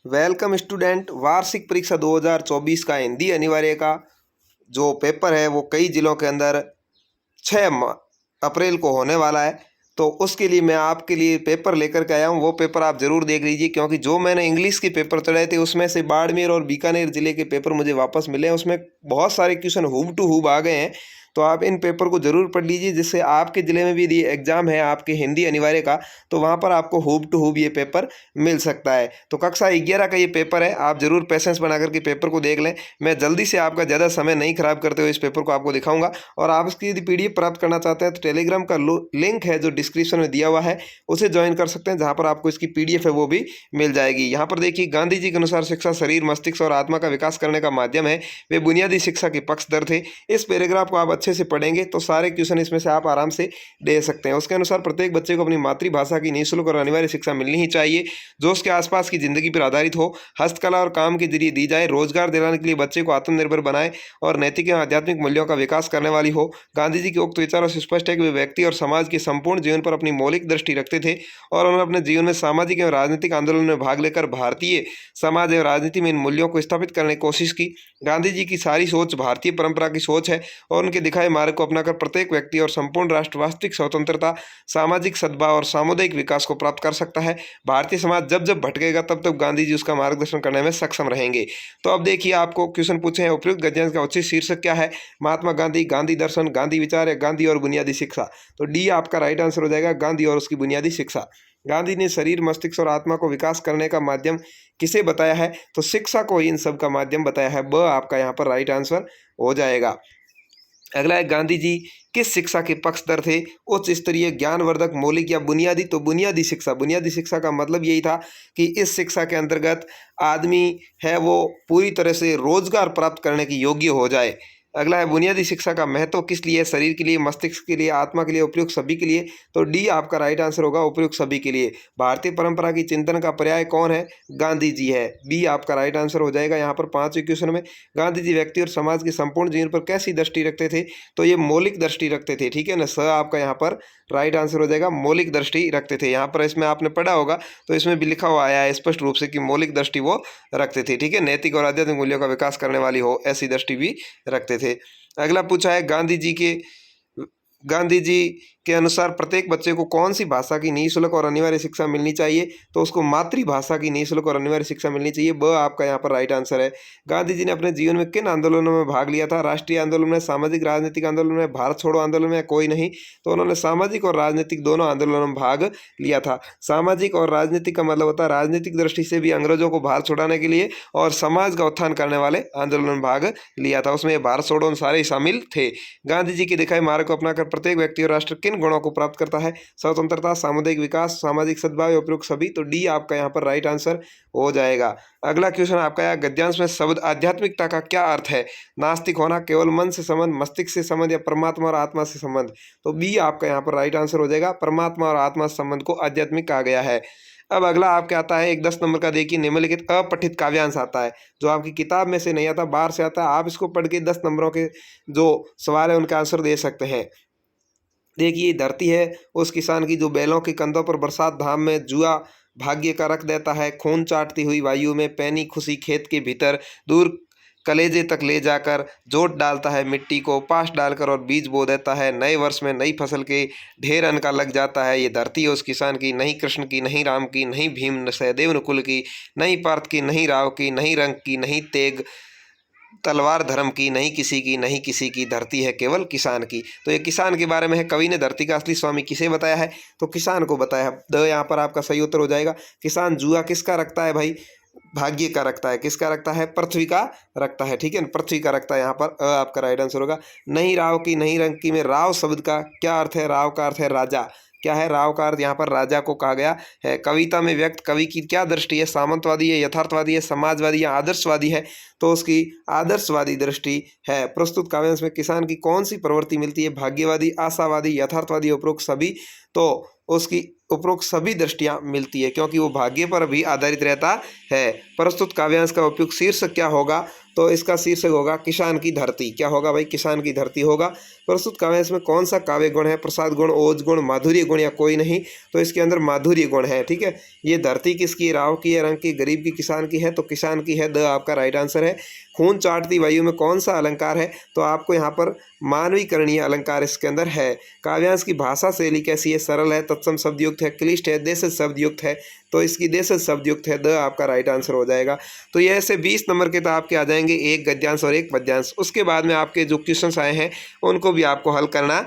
Welcome student. वार्षिक परीक्षा 2024 का हिंदी अनिवार्य का जो पेपर है वो कई जिलों के अंदर 6 अप्रैल को होने वाला है। तो उसके लिए मैं आपके लिए पेपर लेकर के आया हूँ। वो पेपर आप ज़रूर देख लीजिए, क्योंकि जो मैंने इंग्लिश के पेपर चढ़ाए थे उसमें से बाड़मेर और बीकानेर ज़िले के पेपर मुझे वापस मिले हैं। उसमें बहुत सारे क्वेश्चन हूब टू हूब आ गए हैं। तो आप इन पेपर को ज़रूर पढ़ लीजिए, जिससे आपके ज़िले में भी यदि एग्ज़ाम है आपके हिंदी अनिवार्य का तो वहाँ पर आपको हूब टू हूब ये पेपर मिल सकता है। तो कक्षा 11 का ये पेपर है, आप ज़रूर पेशेंस बना करके पेपर को देख लें। मैं जल्दी से आपका ज़्यादा समय नहीं खराब करते हुए इस पेपर को आपको दिखाऊंगा। और आप इसकी यदि PDF प्राप्त करना चाहते हैं तो टेलीग्राम का लिंक है जो डिस्क्रिप्शन में दिया हुआ है, उसे ज्वाइन कर सकते हैं, जहाँ पर आपको इसकी PDF है वो भी मिल जाएगी। यहाँ पर देखिए, गांधी जी के अनुसार शिक्षा शरीर, मस्तिष्क और आत्मा का विकास करने का माध्यम है, वे बुनियादी शिक्षा के पक्षधर थे। इस पैराग्राफ को आप अच्छे से पढ़ेंगे तो सारे क्वेश्चन इसमें से आप आराम से दे सकते हैं। उसके अनुसार प्रत्येक बच्चे को अपनी मातृभाषा की निःशुल्क और अनिवार्य शिक्षा मिलनी ही चाहिए, जो उसके आसपास की जिंदगी पर आधारित हो, हस्तकला और काम के जरिए दी जाए, रोजगार दिलाने के लिए बच्चे को आत्मनिर्भर बनाए और नैतिक एवं आध्यात्मिक मूल्यों का विकास करने वाली हो। गांधी जी के उक्त विचारों से स्पष्ट है कि वे व्यक्ति और समाज के संपूर्ण जीवन पर अपनी मौलिक दृष्टि रखते थे और उन्होंने अपने जीवन में सामाजिक एवं राजनीतिक आंदोलन में भाग लेकर भारतीय समाज एवं राजनीति में इन मूल्यों को स्थापित करने की कोशिश की। गांधी जी की सारी सोच भारतीय परंपरा की सोच है और उनके दिखाए मार्ग को अपनाकर प्रत्येक व्यक्ति और संपूर्ण राष्ट्र वास्तविक स्वतंत्रता, सामाजिक सद्भाव और सामुदायिक विकास को प्राप्त कर सकता है। भारतीय समाज जब जब भटकेगा तब तब गांधी जी उसका मार्गदर्शन करने में सक्षम रहेंगे। तो अब देखिए, आपको क्वेश्चन पूछे हैं, उपयुक्त गद्यांश का उचित शीर्षक क्या है? महात्मा गांधी, गांधी दर्शन, गांधी विचार या गांधी और बुनियादी शिक्षा। तो डी आपका राइट आंसर हो जाएगा, गांधी और उसकी बुनियादी शिक्षा। गांधी ने शरीर, मस्तिष्क और आत्मा को विकास करने का माध्यम किसे बताया है? तो शिक्षा को ही इन सब का माध्यम बताया है। ब आपका यहाँ पर राइट आंसर हो जाएगा। अगला है, गांधी जी किस शिक्षा के पक्षधर थे? उच्च स्तरीय, ज्ञानवर्धक, मौलिक या बुनियादी? तो बुनियादी शिक्षा। बुनियादी शिक्षा का मतलब यही था कि इस शिक्षा के अंतर्गत आदमी है वो पूरी तरह से रोजगार प्राप्त करने की योग्य हो जाए। अगला है, बुनियादी शिक्षा का महत्व किस लिए? शरीर के लिए, मस्तिष्क के लिए, आत्मा के लिए, उपयुक्त सभी के लिए? तो डी आपका राइट आंसर होगा, उपयुक्त सभी के लिए। भारतीय परंपरा की चिंतन का पर्याय कौन है? गांधी जी है। बी आपका राइट आंसर हो जाएगा। यहाँ पर 5वें क्वेश्चन में गांधी जी व्यक्ति और समाज के संपूर्ण जीवन पर कैसी दृष्टि रखते थे? तो ये मौलिक दृष्टि रखते थे, ठीक है ना। स आपका यहाँ पर राइट आंसर हो जाएगा, मौलिक दृष्टि रखते थे। यहाँ पर इसमें आपने पढ़ा होगा तो इसमें भी लिखा हुआ आया है स्पष्ट रूप से कि मौलिक दृष्टि वो रखते थे, ठीक है। नैतिक और आध्यात्मिक मूल्यों का विकास करने वाली हो ऐसी दृष्टि भी रखते थे। अगला पूछा है, गांधी जी के अनुसार प्रत्येक बच्चे को कौन सी भाषा की निःशुल्क और अनिवार्य शिक्षा मिलनी चाहिए? तो उसको मातृभाषा की निःशुल्क और अनिवार्य शिक्षा मिलनी चाहिए। ब आपका यहाँ पर राइट आंसर है। गांधी जी ने अपने जीवन में किन आंदोलनों में भाग लिया था? राष्ट्रीय आंदोलन में, सामाजिक राजनीतिक आंदोलन में, भारत छोड़ो आंदोलन में, कोई नहीं? तो उन्होंने सामाजिक और राजनीतिक दोनों आंदोलनों में भाग लिया था। सामाजिक और राजनीतिक का मतलब होता है राजनीतिक दृष्टि से भी अंग्रेजों को भारत छुड़ाने के लिए और समाज का उत्थान करने वाले आंदोलन में भाग लिया था। उसमें भारत छोड़ो सारे शामिल थे। गांधी जी के दिखाए मार्ग को अपनाकर प्रत्येक व्यक्ति और राष्ट्र किन गुणों को प्राप्त करता है? स्वतंत्रता, सामुदायिक विकास, सामाजिक सद्भाव, उपयुक्त सभी। तो डी आपका यहाँ पर राइट आंसर हो जाएगा। अगला क्वेश्चन आपका है, गद्यांश में शब्द आध्यात्मिकता का क्या अर्थ है? नास्तिक होना, केवल मन से संबंध, मस्तिष्क से संबंध या परमात्मा और आत्मा से संबंध? तो बी आपका यहाँ पर राइट आंसर हो जाएगा, परमात्मा और आत्मा संबंध को आध्यात्मिक कहा गया है। अब अगला आपके आता है एक 10 नंबर का, देखिए, निम्नलिखित अपठित काव्यांश आता है जो आपकी किताब में से नहीं आता, बाहर से आता है। आप इसको पढ़ के 10 नंबरों के जो सवाल है उनका आंसर दे सकते हैं। देखिए, धरती है उस किसान की जो बैलों के कंधों पर बरसात धाम में, जुआ भाग्य का रख देता है, खून चाटती हुई वायु में, पैनी खुशी खेत के भीतर, दूर कलेजे तक ले जाकर जोत डालता है मिट्टी को, पास डालकर और बीज बो देता है, नए वर्ष में नई फसल के ढेर अन्न का लग जाता है। ये धरती है उस किसान की, नहीं कृष्ण की, नहीं राम की, नहीं भीम सहदेव नकुल की, नहीं पार्थ की, नहीं राव की, नहीं रंग की, नहीं तेग तलवार धर्म की, नहीं किसी की, नहीं किसी की, धरती है केवल किसान की। तो ये किसान के बारे में है। कवि ने धरती का असली स्वामी किसे बताया है? तो किसान को बताया है। द यहाँ पर आपका सही उत्तर हो जाएगा। किसान जुआ किसका रखता है भाई? भाग्य का रखता है। किसका रखता है? पृथ्वी का रखता है, ठीक है, पृथ्वी का रखता है। यहाँ पर आपका राइट आंसर होगा। नहीं राव की, नहीं रंग की में राव शब्द का क्या अर्थ है? राव का अर्थ है राजा। क्या है? राव का अर्थ यहाँ पर राजा को कहा गया है। कविता में व्यक्त कवि की क्या दृष्टि है? सामंतवादी है, यथार्थवादी है, समाजवादी या आदर्शवादी है? तो उसकी आदर्शवादी दृष्टि है। प्रस्तुत काव्यांश में किसान की कौन सी प्रवृत्ति मिलती है? भाग्यवादी, आशावादी, यथार्थवादी, उपरोक्त सभी? तो उसकी उपरोक्त सभी दृष्टियां मिलती है, क्योंकि वो भाग्य पर भी आधारित रहता है। प्रस्तुत काव्यांश का उपयुक्त शीर्षक क्या होगा? तो इसका शीर्षक होगा किसान की धरती। क्या होगा भाई? किसान की धरती होगा। प्रस्तुत काव्यांश में कौन सा काव्य गुण है? प्रसाद गुण, ओज गुण, माधुर्य गुण या कोई नहीं? तो इसके अंदर माधुर्य गुण है। ठीक है, ये धरती किसकी है? राव की है, रंग की, गरीब की, किसान की है, तो किसान की है। द आपका राइट आंसर है। खून चाटती वायु में कौन सा अलंकार है? तो आपको यहाँ पर मानवीकरणीय अलंकार इसके अंदर है। काव्यांश की भाषा शैली कैसी है? सरल है, तत्सम शब्दयुक्त है, क्लिष्ट है, देशज शब्दयुक्त है, तो इसकी देशज शब्दयुक्त है। द आपका राइट आंसर हो जाएगा। तो ये ऐसे 20 नंबर के तो आपके आ जाएंगे, एक गद्यांश और एक पद्यांश। उसके बाद में आपके जो क्वेश्चंस आए हैं उनको भी आपको हल करना।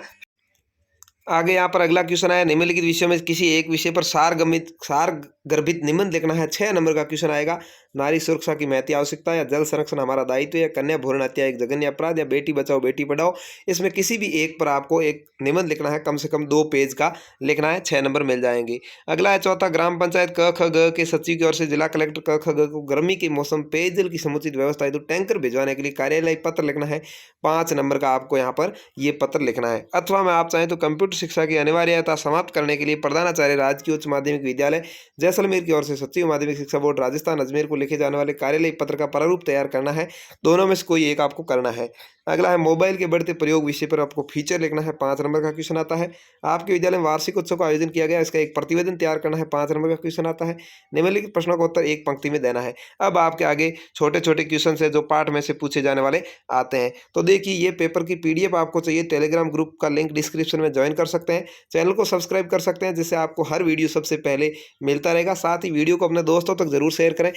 आगे यहाँ पर अगला क्वेश्चन आया, निम्नलिखित विषयों में किसी एक विषय पर सारगर्भित निबंध लिखना है। 6 नंबर का क्वेश्चन आएगा। नारी सुरक्षा की महती आवश्यकता, या जल संरक्षण हमारा दायित्व, या कन्या भ्रूण हत्या एक जघन्य अपराध, या बेटी बचाओ बेटी पढ़ाओ। इसमें किसी भी एक पर आपको एक निबंध लिखना है, कम से कम 2 पेज का लिखना है। 6 नंबर मिल जाएंगे। अगला है चौथा, ग्राम पंचायत क ख ग के सचिव की ओर से जिला कलेक्टर क ख ग को गर्मी के मौसम पेयजल की समुचित व्यवस्था हेतु टैंकर भिजवाने के लिए कार्यालय पत्र लिखना है। 5 नंबर का आपको यहाँ पर ये पत्र लिखना है। अथवा में आप चाहें तो कंप्यूटर शिक्षा की अनिवार्यता समाप्त करने के लिए प्रधानाचार्य राजकीय उच्च माध्यमिक विद्यालय जैसलमेर की ओर से सचिव माध्यमिक शिक्षा बोर्ड राजस्थान अजमेर को लिखे जाने वाले कार्यालय पत्र का प्रारूप तैयार करना है। दोनों में से कोई एक आपको करना है। अगला है मोबाइल के बढ़ते प्रयोग विषय पर आपको फीचर लिखना है। 5 नंबर का क्वेश्चन आता है। आपके विद्यालय में वार्षिक उत्सव का आयोजन किया गया, इसका एक प्रतिवेदन तैयार करना है। 5 नंबर का क्वेश्चन आता है। निम्नलिखित प्रश्नों का उत्तर एक पंक्ति में देना है। अब आपके आगे छोटे छोटे क्वेश्चन है जो पार्ट में से पूछे जाने वाले आते हैं। तो देखिए, ये पेपर की PDF आपको चाहिए, टेलीग्राम ग्रुप का लिंक डिस्क्रिप्शन में ज्वाइन कर सकते हैं। चैनल को सब्सक्राइब कर सकते हैं, जिससे आपको हर वीडियो सबसे पहले मिलता रहेगा। साथ ही वीडियो को अपने दोस्तों तक जरूर शेयर करें।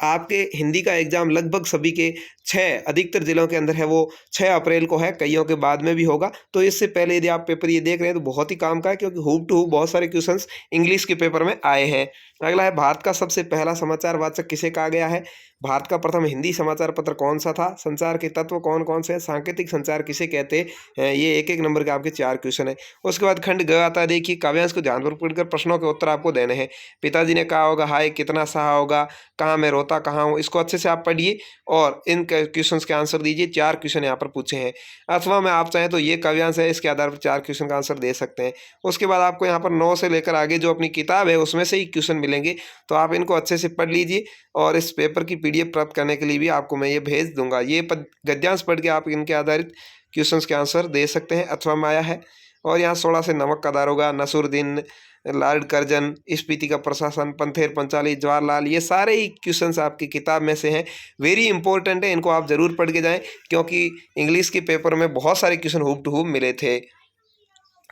आपके हिंदी का एग्जाम लगभग सभी के 6 अधिकतर जिलों के अंदर है, वो 6 अप्रैल को है, कईयों के बाद में भी होगा। तो इससे पहले यदि आप पेपर ये देख रहे हैं तो बहुत ही काम का है, क्योंकि हूब टू हूब बहुत सारे क्वेश्चंस इंग्लिश के पेपर में आए हैं। अगला है, भारत का सबसे पहला समाचार वाचक किसे कहा गया है? भारत का प्रथम हिंदी समाचार पत्र कौन सा था? संचार के तत्व कौन कौन से हैं? सांकेतिक संचार किसे कहते हैं? ये एक एक नंबर के आपके 4 क्वेश्चन है। उसके बाद खंड ग आता है। देखिए, काव्यांश को ध्यानपूर्वक पढ़कर प्रश्नों के उत्तर आपको देने हैं। पिताजी ने कहा होगा हाय, कितना सहा होगा, कहाँ मैं रोता कहाँ हूँ, इसको अच्छे से आप पढ़िए और इन क्वेश्चंस के आंसर दीजिए। 4 क्वेश्चन यहाँ पर पूछे हैं। अथवा में आप चाहें तो ये काव्यांश है, इसके आधार पर 4 क्वेश्चन का आंसर दे सकते हैं। उसके बाद आपको यहाँ पर 9 से लेकर आगे जो अपनी किताब है उसमें से ही क्वेश्चन मिलेंगे, तो आप इनको अच्छे से पढ़ लीजिए। और इस पेपर की PDF प्राप्त करने के लिए भी आपको मैं ये भेज दूंगा। ये गद्यांश पढ़ के आप इनके आधारित क्वेश्चंस के आंसर दे सकते हैं। अथवा में आया है। और यहाँ 16 से नमक का दारोगा, नसरुद्दीन, लॉर्ड कर्जन, स्पीति का प्रशासन, पंथेर पंचाली, जवाहरलाल, ये सारे ही क्वेश्चंस आपकी किताब में से हैं। वेरी इंपॉर्टेंट है, इनको आप जरूर पढ़ के जाएं, क्योंकि इंग्लिश के पेपर में बहुत सारे क्वेश्चन हूब टू हूब मिले थे।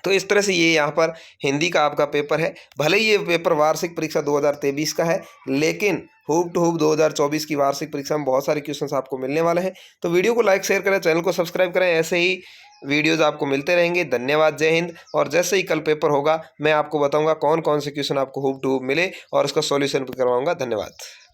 तो इस तरह से ये यहाँ पर हिंदी का आपका पेपर है। भले ही ये पेपर वार्षिक परीक्षा 2023 का है, लेकिन हूब टू हूब 2024 की वार्षिक परीक्षा में बहुत सारे क्वेश्चंस आपको मिलने वाले हैं। तो वीडियो को लाइक शेयर करें, चैनल को सब्सक्राइब करें। ऐसे ही वीडियोज़ आपको मिलते रहेंगे। धन्यवाद, जय हिंद। और जैसे ही कल पेपर होगा मैं आपको बताऊंगा कौन कौन से क्वेश्चन आपको हूब टू हूब मिले और उसका सॉल्यूशन भी करवाऊंगा। धन्यवाद।